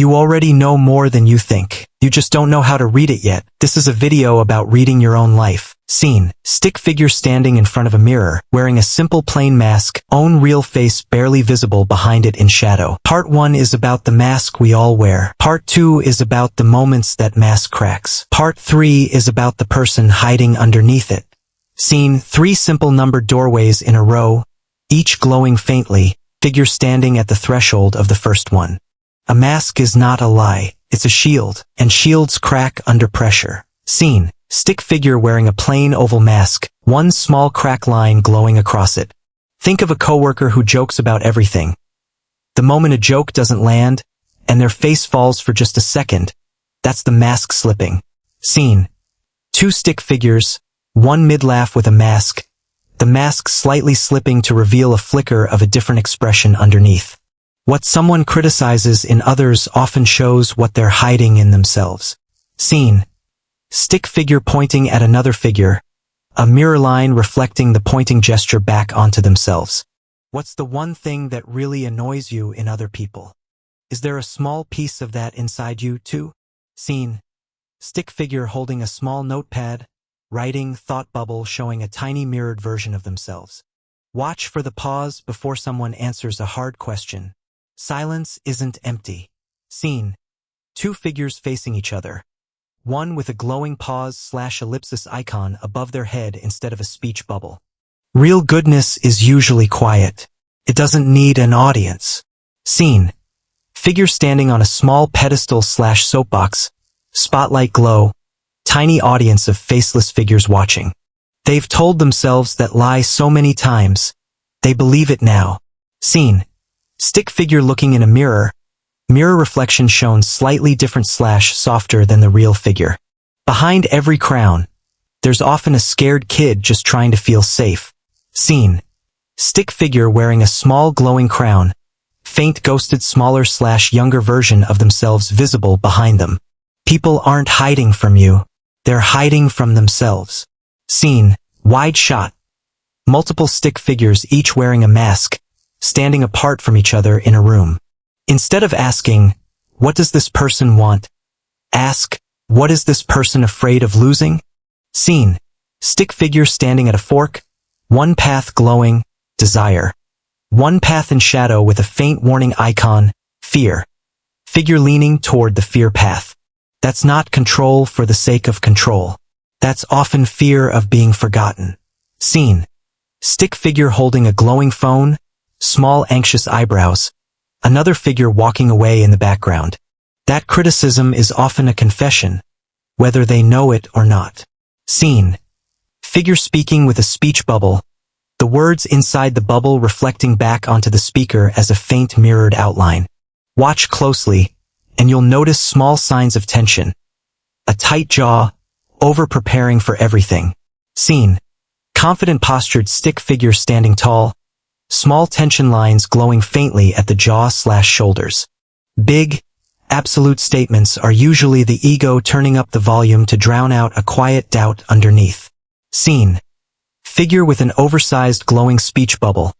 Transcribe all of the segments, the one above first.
You already know more than you think. You just don't know how to read it yet. This is a video about reading your own life. Scene: stick figure standing in front of a mirror, wearing a simple plain mask, own real face barely visible behind it in shadow. Part 1 is about the mask we all wear. Part 2 is about the moments that mask cracks. Part 3 is about the person hiding underneath it. Scene: 3 simple numbered doorways in a row, each glowing faintly, figure standing at the threshold of the first one. A mask is not a lie, it's a shield, and shields crack under pressure. Scene: stick figure wearing a plain oval mask, one small crack line glowing across it. Think of a coworker who jokes about everything. The moment a joke doesn't land, and their face falls for just a second, that's the mask slipping. Scene: 2 stick figures, one mid-laugh with a mask, the mask slightly slipping to reveal a flicker of a different expression underneath. What someone criticizes in others often shows what they're hiding in themselves. Scene: stick figure pointing at another figure, a mirror line reflecting the pointing gesture back onto themselves. What's the one thing that really annoys you in other people? Is there a small piece of that inside you too? Scene: stick figure holding a small notepad, writing, thought bubble showing a tiny mirrored version of themselves. Watch for the pause before someone answers a hard question. Silence isn't empty. Scene: 2 figures facing each other, one with a glowing pause/ellipsis icon above their head instead of a speech bubble. Real goodness is usually quiet. It doesn't need an audience. Scene: figure standing on a small pedestal/soapbox, spotlight glow, tiny audience of faceless figures watching. They've told themselves that lie so many times, they believe it now. Scene: stick figure looking in a mirror, mirror reflection shown slightly different/softer than the real figure. Behind every crown, there's often a scared kid just trying to feel safe. Scene: stick figure wearing a small glowing crown, faint ghosted smaller/younger version of themselves visible behind them. People aren't hiding from you, they're hiding from themselves. Scene: wide shot. Multiple stick figures each wearing a mask, standing apart from each other in a room. Instead of asking, "What does this person want?" ask, "What is this person afraid of losing?" Scene: stick figure standing at a fork, one path glowing, desire. One path in shadow with a faint warning icon, fear. Figure leaning toward the fear path. That's not control for the sake of control. That's often fear of being forgotten. Scene: stick figure holding a glowing phone, small anxious eyebrows. Another figure walking away in the background. That criticism is often a confession, whether they know it or not. Scene: figure speaking with a speech bubble, the words inside the bubble reflecting back onto the speaker as a faint mirrored outline. Watch closely, and you'll notice small signs of tension. A tight jaw, over-preparing for everything. Scene: confident postured stick figure standing tall, small tension lines glowing faintly at the jaw/shoulders. Big, absolute statements are usually the ego turning up the volume to drown out a quiet doubt underneath. Scene: figure with an oversized glowing speech bubble,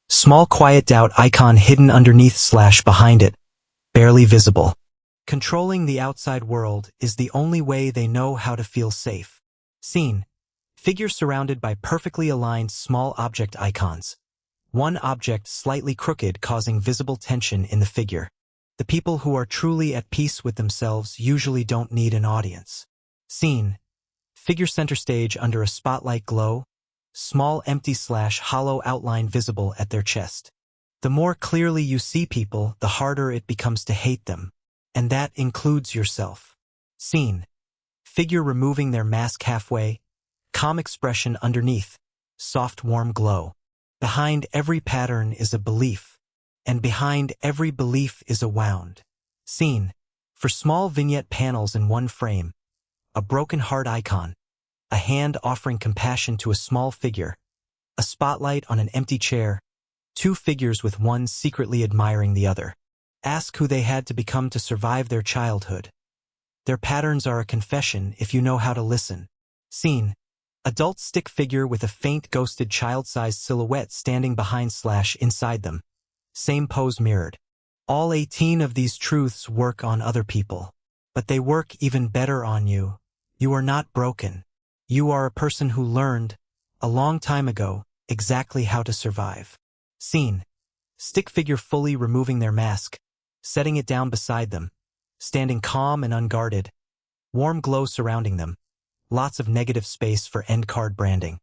small quiet doubt icon hidden underneath/behind it, barely visible. Controlling the outside world is the only way they know how to feel safe. Scene: figure surrounded by perfectly aligned small object icons. One object slightly crooked causing visible tension in the figure. The people who are truly at peace with themselves usually don't need an audience. Scene: figure center stage under a spotlight glow, small empty/hollow outline visible at their chest. The more clearly you see people, the harder it becomes to hate them. And that includes yourself. Scene: figure removing their mask halfway, calm expression underneath, soft warm glow. Behind every pattern is a belief, and behind every belief is a wound. Scene: for small vignette panels in one frame, a broken heart icon, a hand offering compassion to a small figure, a spotlight on an empty chair, 2 figures with one secretly admiring the other. Ask who they had to become to survive their childhood. Their patterns are a confession if you know how to listen. Scene: adult stick figure with a faint ghosted child-sized silhouette standing behind/inside them. Same pose mirrored. All 18 of these truths work on other people, but they work even better on you. You are not broken. You are a person who learned, a long time ago, exactly how to survive. Scene. Stick figure fully removing their mask, setting it down beside them, standing calm and unguarded. Warm glow surrounding them. Lots of negative space for end card branding.